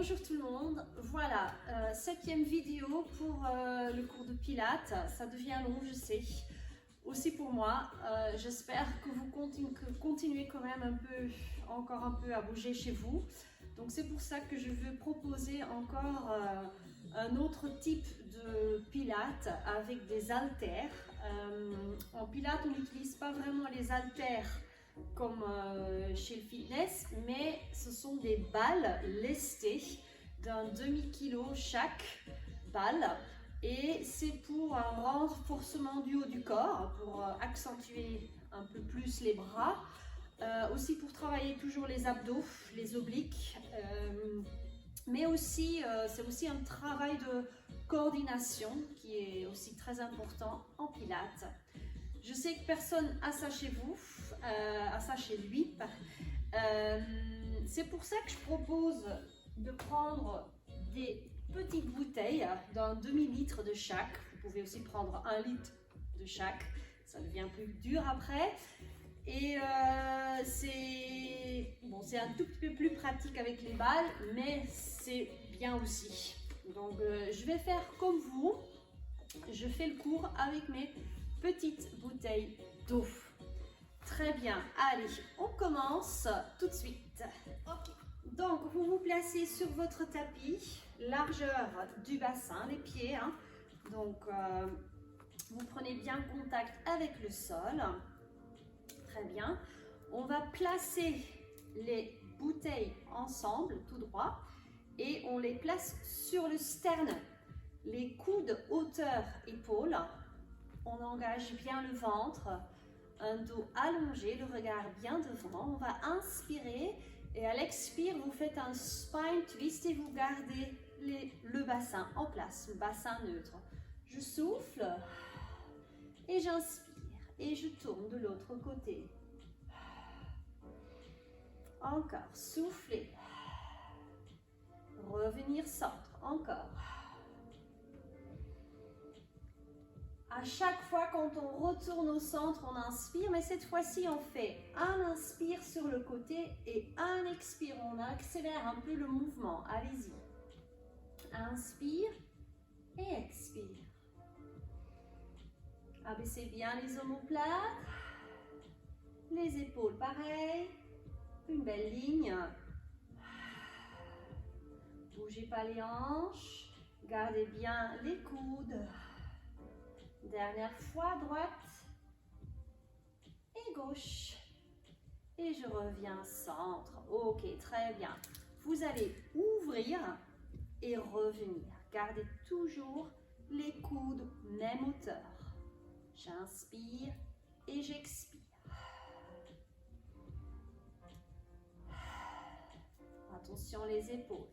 Bonjour tout le monde, voilà, 7e vidéo pour le cours de Pilates. Ça devient long, je sais, aussi pour moi. J'espère que vous continuez quand même encore un peu à bouger chez vous. Donc c'est pour ça que je veux proposer encore un autre type de Pilates avec des haltères. En Pilates, on n'utilise pas vraiment les haltères comme chez le fitness, mais ce sont des balles lestées d'un demi-kilo chaque balle, et c'est pour un renforcement du haut du corps, pour accentuer un peu plus les bras, aussi pour travailler toujours les abdos, les obliques, mais aussi c'est aussi un travail de coordination qui est aussi très important en Pilates. Je sais que personne a ça chez vous, a ça chez lui. C'est pour ça que je propose de prendre des petites bouteilles d'un demi-litre de chaque. Vous pouvez aussi prendre 1 litre de chaque, ça devient plus dur après. Et c'est un tout petit peu plus pratique avec les balles, mais c'est bien aussi. Donc je vais faire comme vous, je fais le cours avec mes petites bouteilles d'eau. Très bien, allez, on commence tout de suite. Ok. Donc, vous vous placez sur votre tapis, largeur du bassin, les pieds. Donc, vous prenez bien contact avec le sol. Très bien. On va placer les bouteilles ensemble, tout droit, et on les place sur le sternum. Les coudes hauteur épaule. On engage bien le ventre, un dos allongé, le regard bien devant. On va inspirer et à l'expire, vous faites un spine twist et vous gardez le bassin en place, le bassin neutre. Je souffle et j'inspire et je tourne de l'autre côté. Encore, soufflez. Revenir centre, encore. À chaque fois, quand on retourne au centre, on inspire, mais cette fois-ci, on fait un inspire sur le côté et un expire. On accélère un peu le mouvement. Allez-y. Inspire et expire. Abaissez bien les omoplates. Les épaules, pareil. Une belle ligne. Bougez pas les hanches. Gardez bien les coudes. Dernière fois, droite et gauche. Et je reviens centre. Ok, très bien. Vous allez ouvrir et revenir. Gardez toujours les coudes même hauteur. J'inspire et j'expire. Attention les épaules.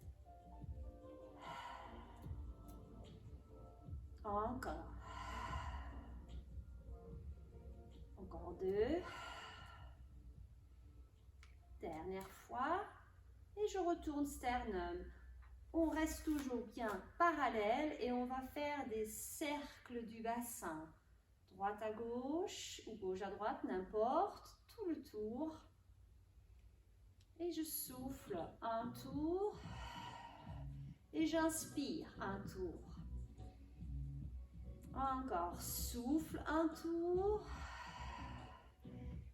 Encore. Encore 2. Dernière fois. Et je retourne sternum. On reste toujours bien parallèle et on va faire des cercles du bassin. Droite à gauche ou gauche à droite, n'importe. Tout le tour. Et je souffle un tour. Et j'inspire un tour. Encore, souffle un tour.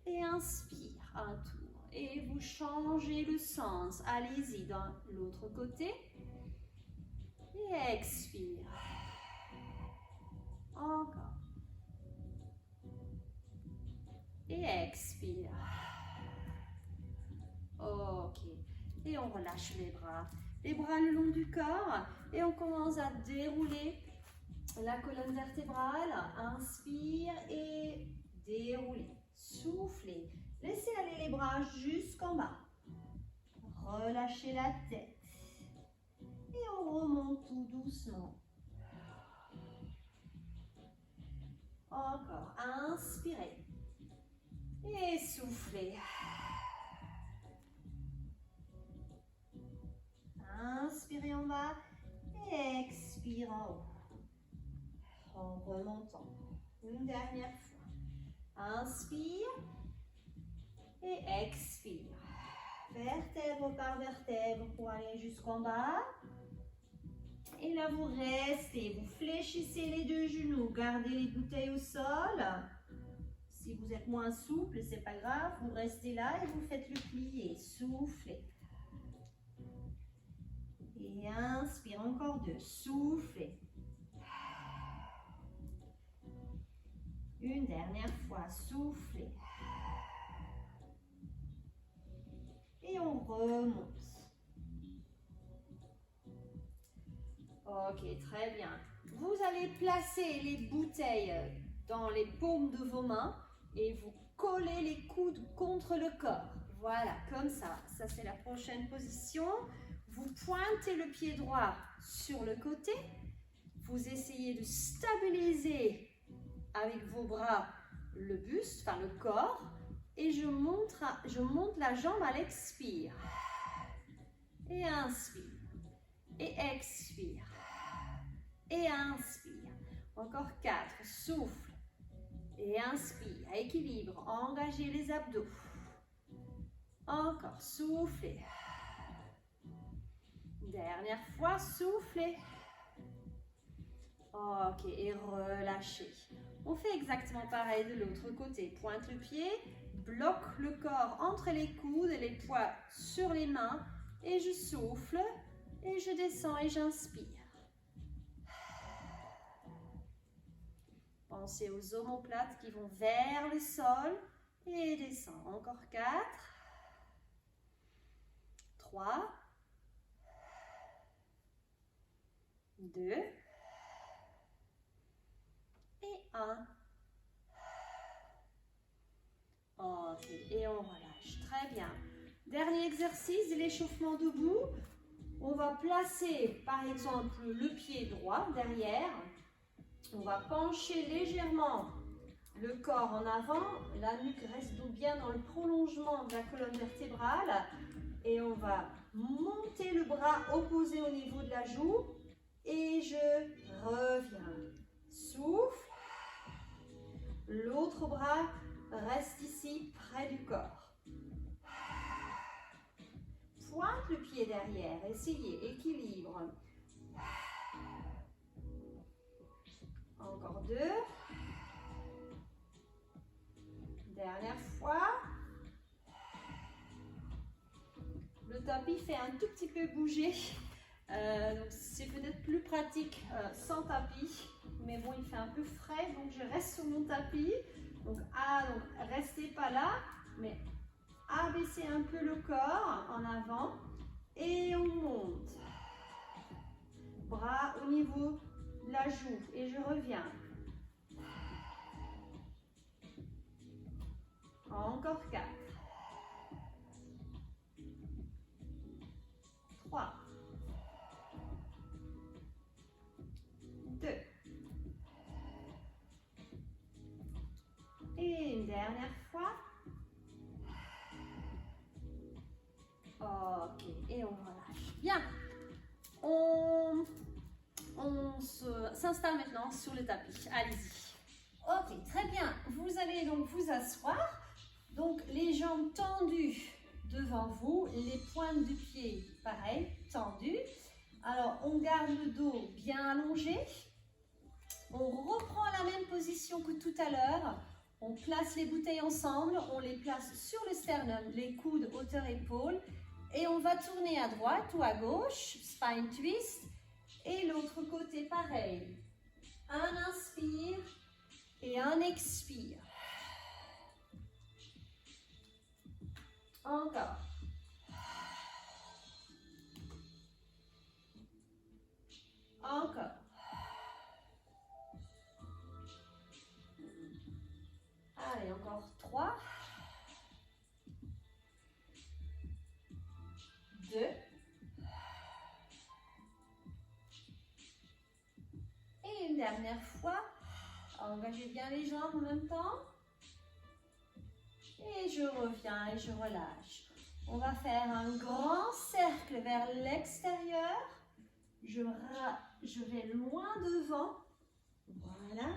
Et inspire un tour. Et vous changez le sens. Allez-y dans l'autre côté. Et expire. Encore. Et expire. Ok. Et on relâche les bras. Les bras le long du corps. Et on commence à dérouler la colonne vertébrale. Inspire et déroulez. Soufflez. Laissez aller les bras jusqu'en bas. Relâchez la tête. Et on remonte tout doucement. Encore. Inspirez. Et soufflez. Inspirez en bas. Et expire en haut. En remontant. Une dernière fois. Inspire. Et expire. vertèbre par vertèbre pour aller jusqu'en bas. Et là, vous restez, vous fléchissez les deux genoux, gardez les bouteilles au sol. Si vous êtes moins souple, c'est pas grave, vous restez là et vous faites le plié. Soufflez. Et inspire, encore 2, soufflez. Une dernière fois, soufflez. Et on remonte. Ok, très bien. Vous allez placer les bouteilles dans les paumes de vos mains et vous collez les coudes contre le corps. Voilà, comme ça. Ça, c'est la prochaine position. Vous pointez le pied droit sur le côté. Vous essayez de stabiliser avec vos bras le buste, enfin le corps. Et je monte la jambe à l'expire. Et inspire. Et expire. Et inspire. Encore 4. Souffle. Et inspire. Équilibre. Engagez les abdos. Encore. Soufflez. Dernière fois. Soufflez. Ok. Et relâchez. On fait exactement pareil de l'autre côté. Pointe le pied. Bloque le corps entre les coudes et les poings sur les mains. Et je souffle. Et je descends et j'inspire. Pensez aux omoplates qui vont vers le sol et descendent. Encore 4, 3, 2 et 1. Ok, et on relâche. Très bien. Dernier exercice de l'échauffement debout. On va placer par exemple le pied droit derrière. On va pencher légèrement le corps en avant. La nuque reste bien dans le prolongement de la colonne vertébrale. Et on va monter le bras opposé au niveau de la joue. Et je reviens. Souffle. L'autre bras reste ici près du corps. Pointe le pied derrière, essayez, équilibre. Encore 2. Dernière fois. Le tapis fait un tout petit peu bouger. Donc c'est peut-être plus pratique sans tapis. Mais bon, il fait un peu frais, donc je reste sur mon tapis. Donc restez pas là, mais abaissez un peu le corps en avant et on monte. Bras au niveau de la joue et je reviens. Encore 4. 3. 2. Et une dernière fois. Ok, et on relâche. Bien. On s'installe maintenant sur le tapis. Allez-y. Ok, très bien. Vous allez donc vous asseoir. Donc les jambes tendues devant vous, les pointes du pied, pareil, tendues. Alors on garde le dos bien allongé. On reprend la même position que tout à l'heure. On place les bouteilles ensemble, on les place sur le sternum, les coudes hauteur épaule. Et on va tourner à droite ou à gauche, spine twist. Et l'autre côté, pareil. Un inspire et un expire. Encore. Encore. Allez, encore 3. 2. Et une dernière fois. Engagez bien les jambes en même temps. Et je reviens et je relâche. On va faire un grand cercle vers l'extérieur. Je vais loin devant. Voilà.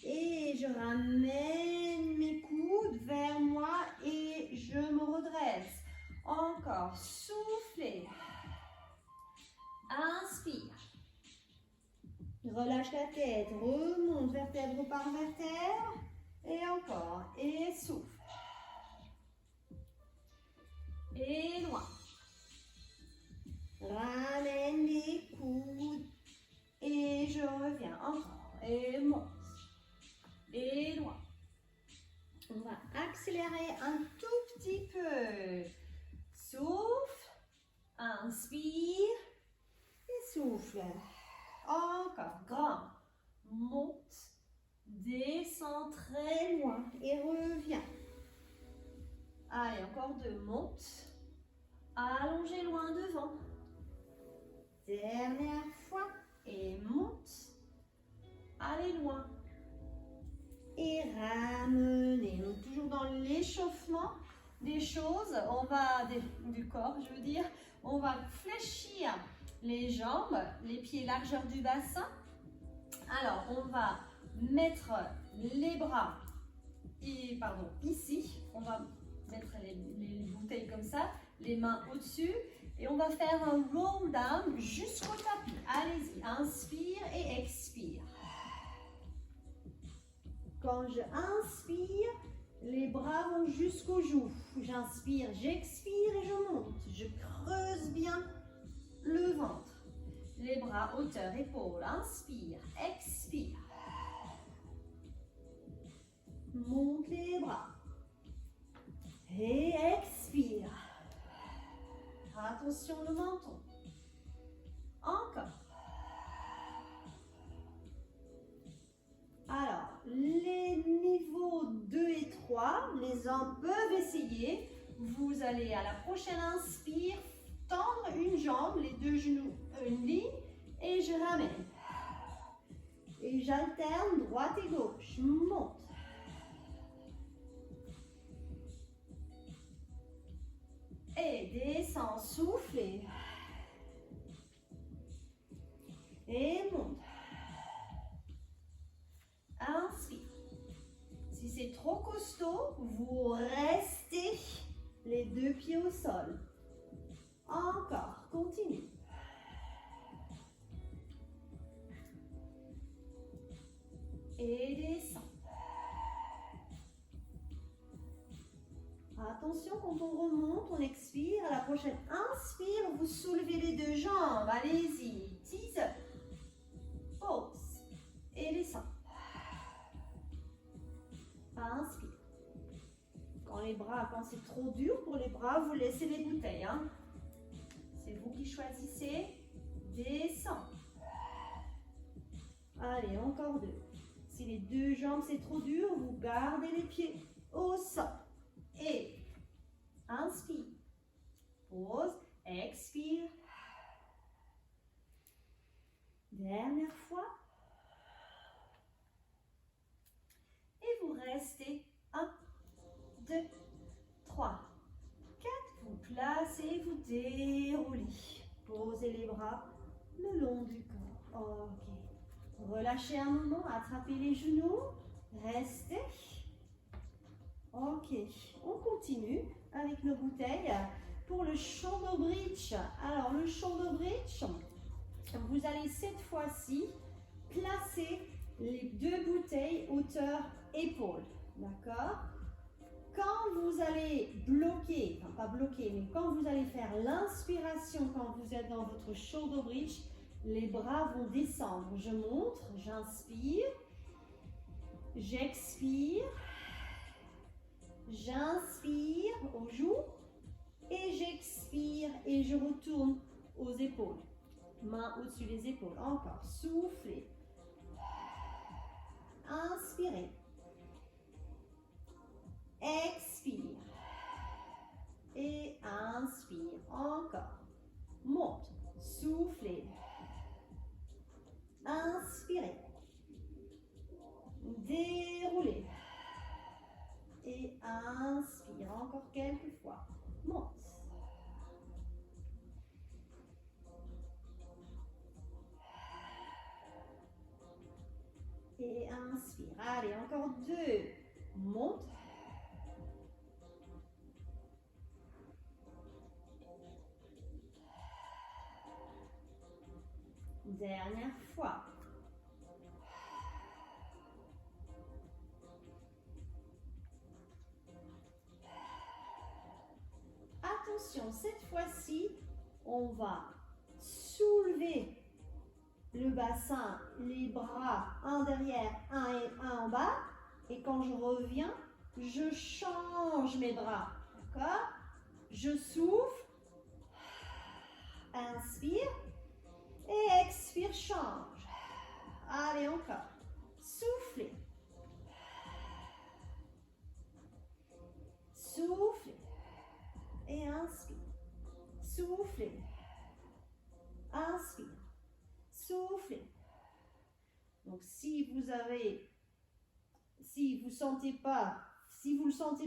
Et je ramène mes coudes vers moi et je me redresse. Encore, soufflez. Inspire. Relâche la tête, remonte vertèbre par vertèbre. Et encore, et souffle. Et loin. Ramène les coudes. Et je reviens encore. Et monte. Et loin. On va accélérer un tout petit peu. Souffle. Inspire. Et souffle. Encore. Grand. Monte. Descends très loin. Et reviens. Allez, encore deux. Monte. Allongez loin devant. Dernière fois. Et monte. Allez loin. Et ramenez. Donc, toujours dans l'échauffement des choses. On va, du corps, je veux dire. On va fléchir les jambes, les pieds largeur du bassin. Alors, on va mettre les bras, ici. On va mettre les bouteilles comme ça, les mains au-dessus. Et on va faire un roll down jusqu'au tapis. Allez-y, inspire et expire. Quand je inspire, les bras vont jusqu'aux joues. J'inspire, j'expire et je monte. Je creuse bien le ventre. Les bras hauteur épaule. Inspire, expire. Monte les bras. Et expire. Attention le menton. Encore. Alors, les niveaux 2 et 3, les uns peuvent essayer. Vous allez à la prochaine inspire, tendre une jambe, les deux genoux, une ligne, et je ramène. Et j'alterne droite et gauche. Monte. Et descends, soufflez. Et monte. Inspire. Si c'est trop costaud, vous restez les deux pieds au sol. Encore, continue. Et descends. Attention, quand on remonte, on expire. À la prochaine inspire, vous soulevez les deux jambes. Allez-y. Tease. Pause. Et descends. Inspire. Quand c'est trop dur pour les bras, vous laissez les bouteilles. Hein. C'est vous qui choisissez. Descends. Allez, encore deux. Si les deux jambes c'est trop dur, vous gardez les pieds au sol. Et inspire. Pause. Expire. Dernière fois. Et vous restez 1, 2, 3, 4. Vous placez, vous déroulez. Posez les bras le long du corps. Ok. Relâchez un moment, attrapez les genoux. Restez. Ok. On continue avec nos bouteilles pour le shoulder bridge. Alors, le shoulder bridge, vous allez cette fois-ci placer les deux bouteilles hauteur épaule. D'accord? Quand vous allez bloquer, enfin pas bloquer, mais quand vous allez faire l'inspiration, quand vous êtes dans votre shoulder bridge, les bras vont descendre. Je montre, j'inspire, j'expire, j'inspire aux joues et j'expire et je retourne aux épaules. Main au-dessus des épaules. Encore, soufflez. Inspirez. Expire. Et inspire. Encore. Monte. Soufflez. Inspirez. Déroulez. Et inspire. Encore quelques fois. Monte. Et inspire. Allez, encore deux. Monte. Dernière fois. Attention, cette fois-ci, on va soulever le bassin, les bras, un derrière, un et un en bas. Et quand je reviens, je change mes bras. D'accord? Je souffle. Inspire. Et expire, change. Allez, encore. Soufflez. Soufflez. Et inspire. Soufflez. Inspire. Soufflez. Donc, si vous le sentez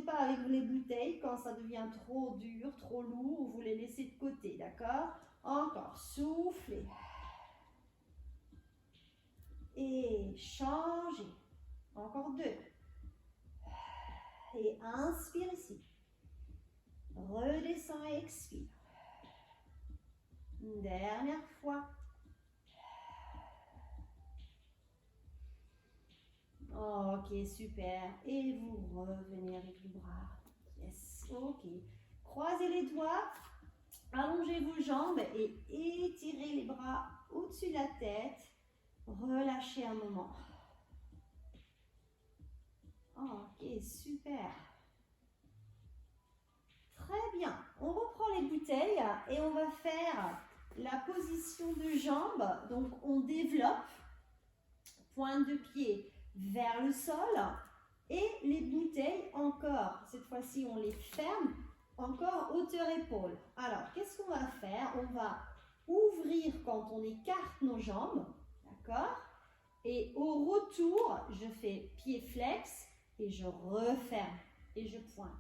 pas avec les bouteilles, quand ça devient trop dur, trop lourd, vous les laissez de côté, d'accord? Encore, soufflez. Et changez. Encore 2. Et inspire ici. Redescends et expire. Une dernière fois. Ok, super. Et vous revenez avec le bras. Yes, ok. Croisez les doigts, allongez vos jambes et étirez les bras au-dessus de la tête. Relâchez un moment. Ok, super. Très bien. On reprend les bouteilles et on va faire la position de jambes. Donc, on développe. Pointe de pied vers le sol. Et les bouteilles, encore, cette fois-ci, on les ferme. Encore hauteur épaule. Alors, qu'est-ce qu'on va faire? On va ouvrir quand on écarte nos jambes. D'accord? Et au retour, je fais pied flex et je referme et je pointe.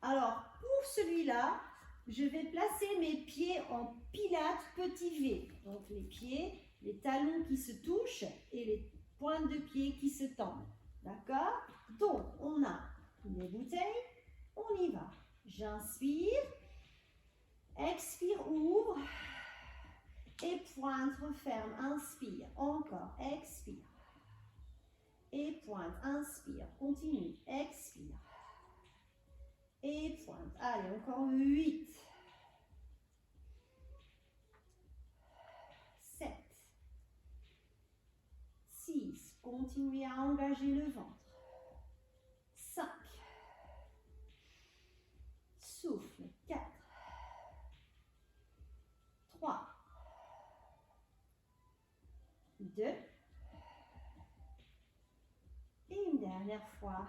Alors, pour celui-là, je vais placer mes pieds en pilates petit V. Donc, les pieds, les talons qui se touchent et les pointes de pied qui se tendent. D'accord? Donc, on a les bouteilles. On y va. J'inspire. Expire, ouvre. Et pointe, referme, inspire, encore, expire. Et pointe, inspire, continue, expire. Et pointe, allez, encore 8. 7. 6, continuez à engager le ventre. 5. Souffle, 4. 3. 2. Et une dernière fois.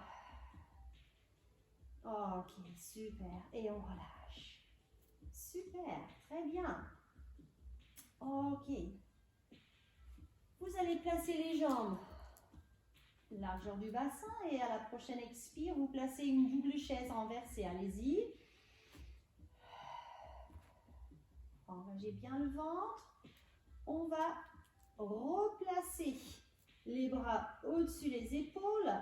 Ok, super. Et on relâche. Super, très bien. Ok. Vous allez placer les jambes largeur du bassin et à la prochaine expire, vous placez une double chaise renversée. Allez-y. Engagez bien le ventre. On va replacer les bras au-dessus des épaules.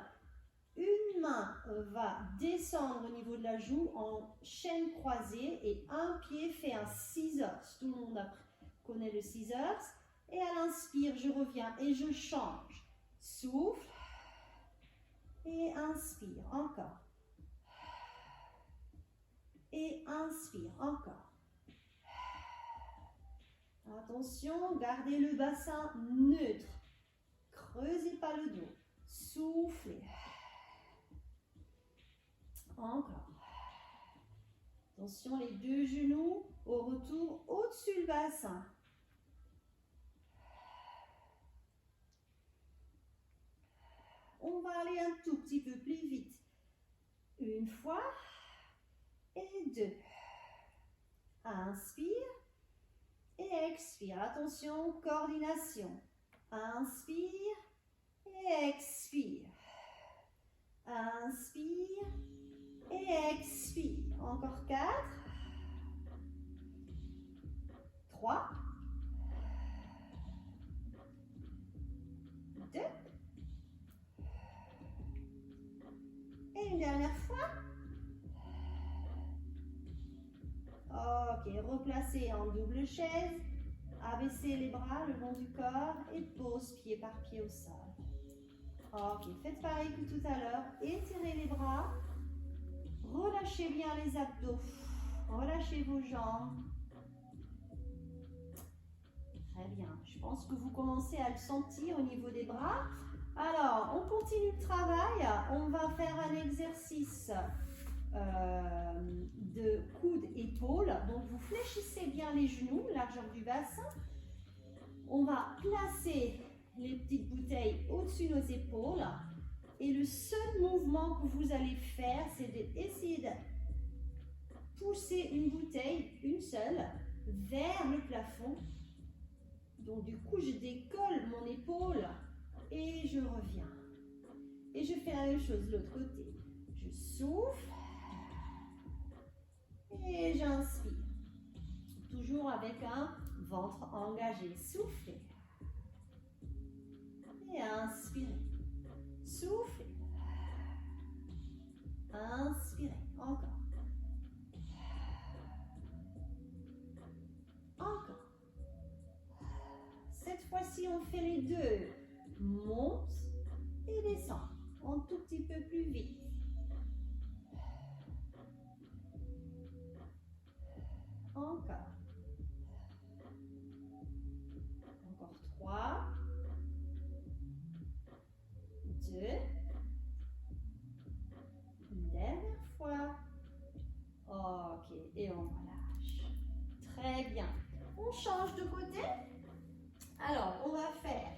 Une main va descendre au niveau de la joue en chaîne croisée et un pied fait un scissors. Tout le monde connaît le scissors. Et à l'inspire, je reviens et je change. Souffle. Et inspire. Encore. Et inspire. Encore. Attention, gardez le bassin neutre. Creusez pas le dos. Soufflez. Encore. Attention, les deux genoux au retour au-dessus du bassin. On va aller un tout petit peu plus vite. Une fois et 2. Inspire et expire. Attention, coordination. Inspire et expire. Inspire et expire. Encore 4. 3. 2. Et une dernière fois. Ok, replacez en double chaise. Abaissez les bras le long du corps et pose pied par pied au sol. Ok, faites pareil que tout à l'heure. Étirez les bras. Relâchez bien les abdos. Relâchez vos jambes. Très bien. Je pense que vous commencez à le sentir au niveau des bras. Alors, on continue le travail. On va faire un exercice de coude-épaule. Donc, vous fléchissez bien les genoux, largeur du bassin. On va placer les petites bouteilles au-dessus de nos épaules. Et le seul mouvement que vous allez faire, c'est d'essayer de pousser une bouteille, une seule, vers le plafond. Donc, du coup, je décolle mon épaule et je reviens. Et je fais la même chose de l'autre côté. Je souffle et j'inspire. Toujours avec un ventre engagé. Soufflez. Et inspirez. Soufflez. Inspirez. Encore. Encore. Cette fois-ci, on fait les deux. Monte et descend. Un tout petit peu plus vite. Encore. Encore 3. 2. Une dernière fois. Ok, et on relâche. Très bien. On change de côté. Alors, on va faire.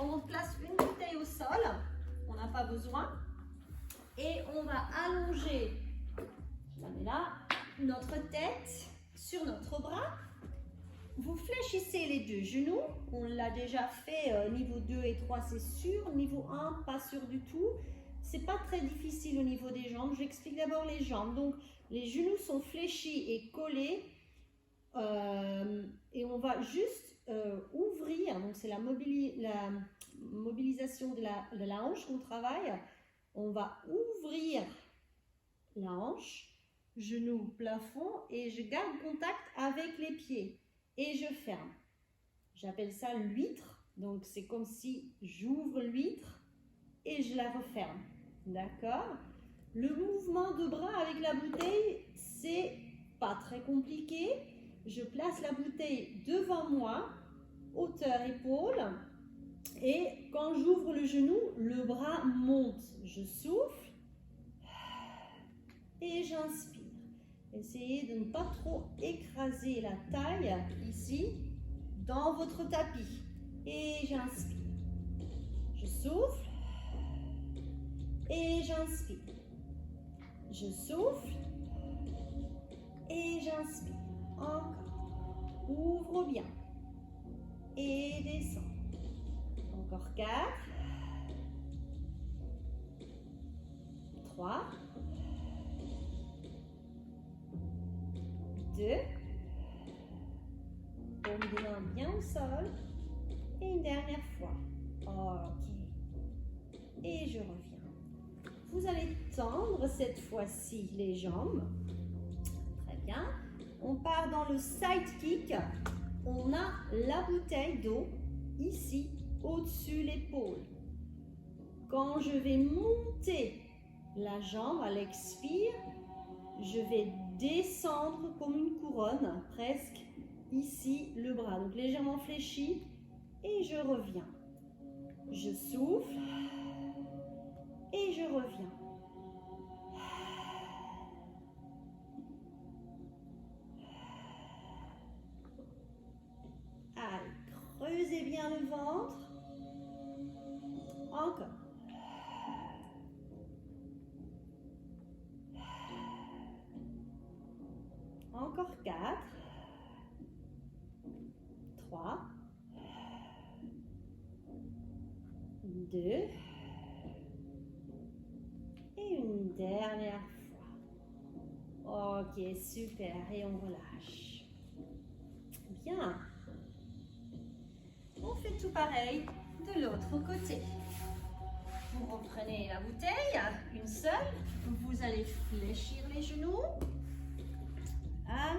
On place une bouteille au sol. On n'a pas besoin. Et on va allonger, je la mets là, notre tête sur notre bras. Vous fléchissez les deux genoux. On l'a déjà fait niveau 2 et 3, c'est sûr. Niveau 1, pas sûr du tout. C'est pas très difficile au niveau des jambes. J'explique d'abord les jambes. Donc, les genoux sont fléchis et collés. Et on va juste ouvrir. Donc, c'est la mobilisation de la hanche qu'on travaille. On va ouvrir la hanche, genou, plafond, et je garde contact avec les pieds. Et je ferme. J'appelle ça l'huître. Donc, c'est comme si j'ouvre l'huître et je la referme. D'accord? Le mouvement de bras avec la bouteille, c'est pas très compliqué. Je place la bouteille devant moi, hauteur épaule. Et quand j'ouvre le genou, le bras monte. Je souffle et j'inspire. Essayez de ne pas trop écraser la taille ici dans votre tapis. Et j'inspire. Je souffle et j'inspire. Je souffle et j'inspire. Encore. Ouvre bien. Et descends. Encore 4. 3. 2. Paume des mains bien au sol. Et une dernière fois. Ok. Et je reviens. Vous allez tendre cette fois-ci les jambes. Très bien. On part dans le side kick. On a la bouteille d'eau ici au-dessus l'épaule. Quand je vais monter la jambe à l'expire, je vais descendre comme une couronne, presque ici le bras. Donc légèrement fléchi et je reviens. Je souffle et je reviens. Allez, creusez bien le ventre. Encore. Encore 4. 3. 2. Et une dernière fois. Ok, super. Et on relâche. Bien. On fait tout pareil de l'autre côté. Vous reprenez la bouteille, une seule. Vous allez fléchir les genoux. 1,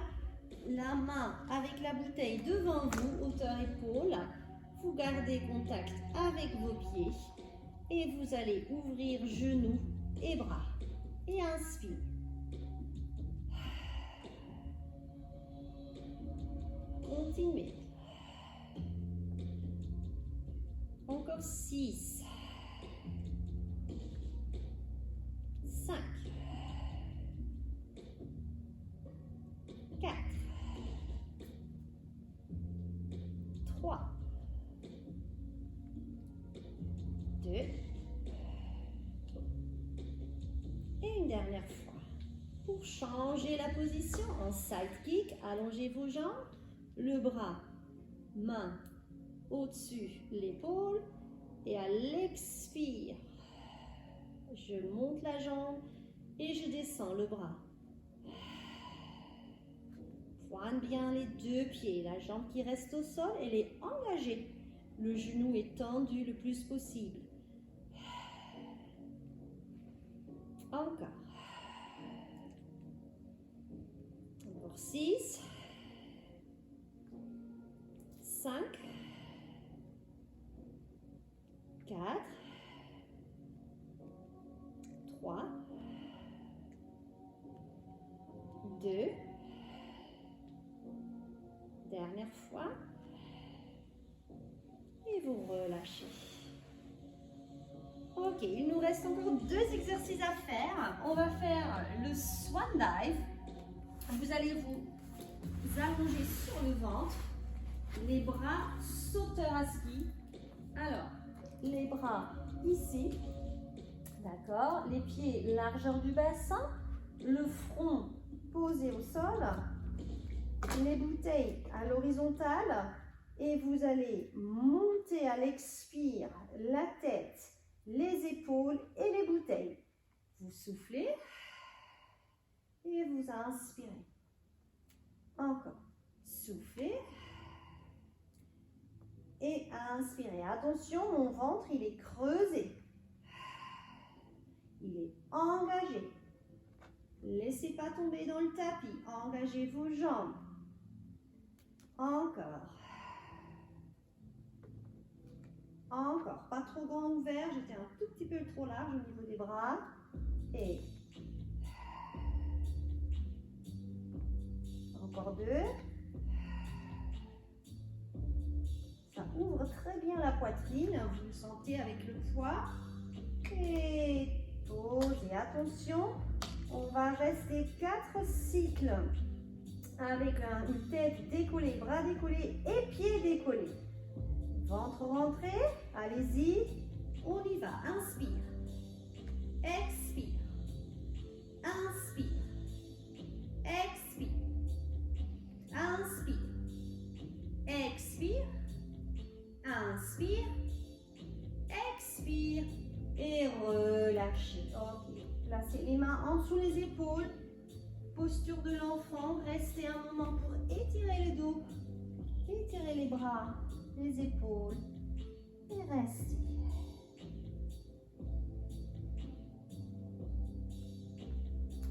la main avec la bouteille devant vous, hauteur épaule. Vous gardez contact avec vos pieds et vous allez ouvrir genoux et bras. Et inspire. Continuez. Encore 6. 5. 4. 3. 2. Et une dernière fois. Pour changer la position en side kick, allongez vos jambes, le bras, main au-dessus l'épaule et à l'expire, je monte la jambe et je descends le bras. Pointe bien les deux pieds, la jambe qui reste au sol, elle est engagée. Le genou est tendu le plus possible. Encore. Encore 6. 5. 4. 3. 2. Dernière fois. Et vous relâchez. Ok, il nous reste encore 2 exercices à faire. On va faire le swan dive. Vous allez vous allonger sur le ventre. Les bras sauteurs à ski. Alors, les bras ici. D'accord. Les pieds largeur du bassin. Le front posé au sol. Les bouteilles à l'horizontale. Et vous allez monter à l'expire la tête, les épaules et les bouteilles. Vous soufflez et vous inspirez. Encore. Soufflez et inspirez. Attention, mon ventre, il est creusé. Il est engagé. Laissez pas tomber dans le tapis. Engagez vos jambes. Encore. Encore, pas trop grand ouvert, j'étais un tout petit peu trop large au niveau des bras. Et encore 2. Ça ouvre très bien la poitrine, vous le sentez avec le poids. Et posez, attention, on va rester 4 cycles avec une tête décollée, bras décollés et pieds décollés. Ventre rentré, allez-y, on y va. Inspire, expire, inspire, expire, inspire, expire, inspire, expire et relâchez. Ok, placez les mains en dessous les épaules, posture de l'enfant, restez un moment pour étirer le dos, étirer les bras, les épaules et restez.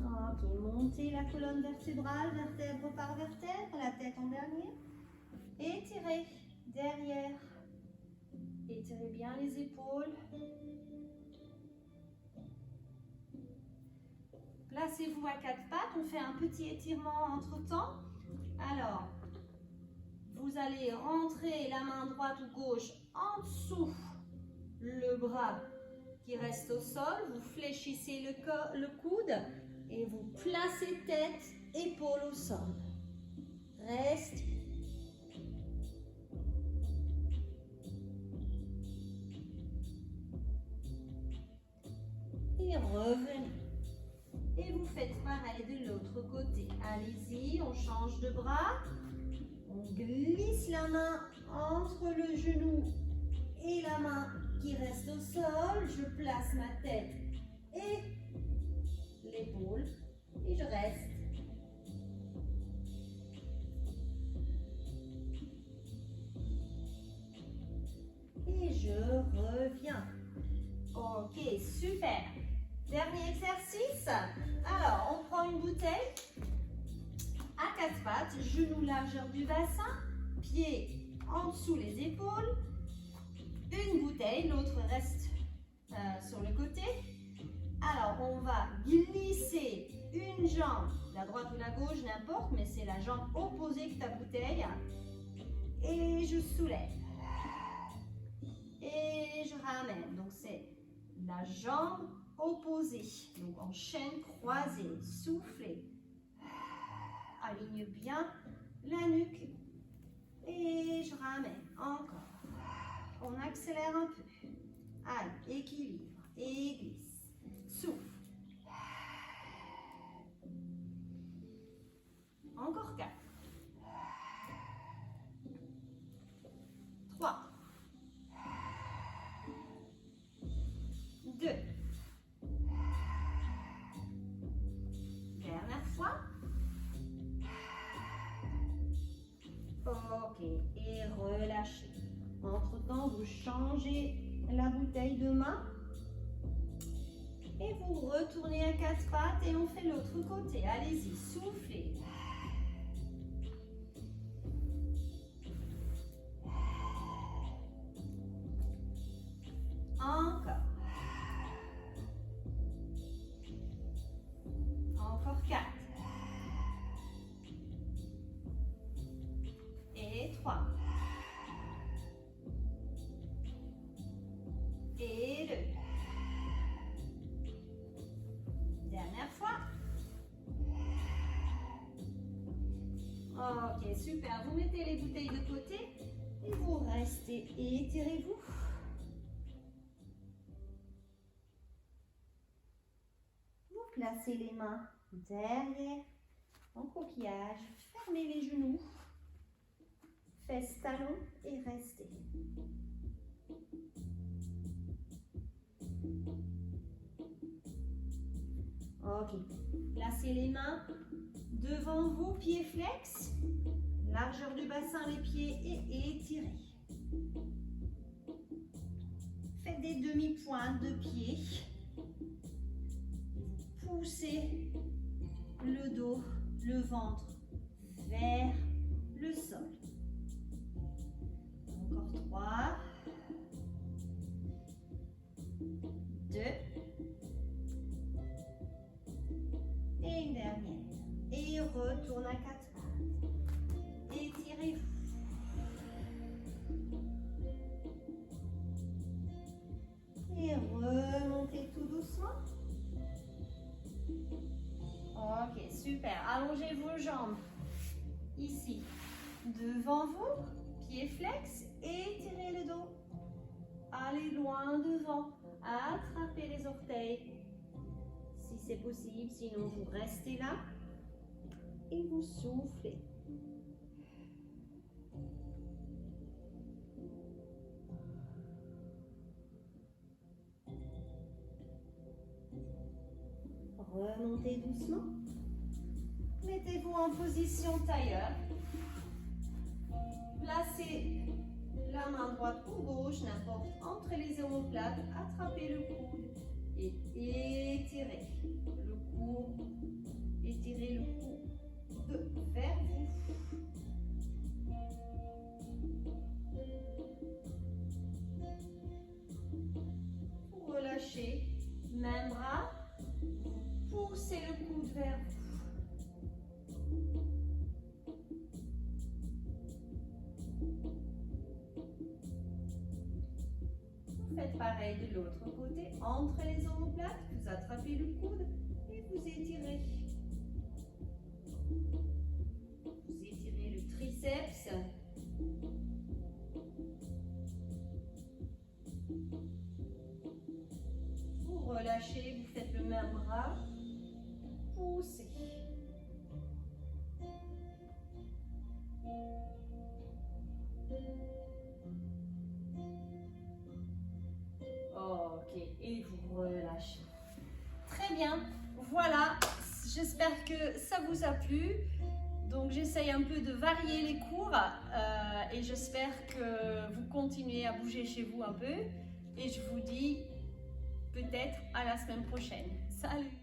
Ok, montez la colonne vertébrale, vertèbre par vertèbre, la tête en dernier. Étirez derrière. Étirez bien les épaules. Placez-vous à 4 pattes, on fait un petit étirement entre temps. Alors, vous allez rentrer la main droite ou gauche en dessous le bras qui reste au sol. Vous fléchissez le coude et vous placez tête, épaule au sol. Restez. Et revenez. Et vous faites pareil de l'autre côté. Allez-y, on change de bras. On glisse la main entre le genou et la main qui reste au sol. Je place ma tête et l'épaule et je reste. Et je reviens. Ok, super. Dernier exercice. Alors, on prend une bouteille à 4 pattes, genou largeur du bassin, pieds en dessous les épaules, une bouteille, l'autre reste sur le côté. Alors, on va glisser une jambe, la droite ou la gauche, n'importe, mais c'est la jambe opposée que ta bouteille. Et je soulève. Et je ramène. Donc, c'est la jambe opposée. Donc, en chaîne croisée. Soufflez. Aligne bien la nuque. Et je ramène. Encore. On accélère un peu. Allez, équilibre. Et glisse. Souffle. Encore 4. 3. 2. Dernière fois. Ok. Et relâchez. Entre-temps, vous changez la bouteille de main. Et vous retournez à 4 pattes et on fait l'autre côté. Allez-y, soufflez. Encore. Encore 4. Et 3. Et 2. Dernière fois. Ok, super. Vous mettez les bouteilles de côté et vous restez. Étirez-vous. Vous placez les mains derrière, en coquillage. Fermez les genoux. Fesses talons et restez. Ok. Placez les mains devant vous, pieds flex. Largeur du bassin, les pieds et étirez. Faites des demi-pointes de pieds. Poussez le dos, le ventre vers le sol. Encore 3. 2. Et une dernière. Et retourne à 4 pattes. Étirez-vous. Et remontez tout doucement. Ok, super. Allongez vos jambes ici, devant vous, pieds flex, étirez le dos. Allez loin devant, attrapez les orteils. Si c'est possible, sinon vous restez là et vous soufflez. Remontez doucement. Mettez-vous en position tailleur. Placez la main droite ou gauche, n'importe, entre les omoplates. Attrapez le coude et étirez le coude. Étirez le coude vers vous. Vous relâchez. Même bras. Poussez le coude vers vous. Vous faites pareil de l'autre côté, entre les omoplates, vous attrapez le coude et vous étirez. Vous étirez le triceps. Vous relâchez, vous faites le même bras. Poussez. Ok, et vous relâchez. Très bien, voilà, j'espère que ça vous a plu. Donc j'essaye un peu de varier les cours et j'espère que vous continuez à bouger chez vous un peu. Et je vous dis peut-être à la semaine prochaine. Salut!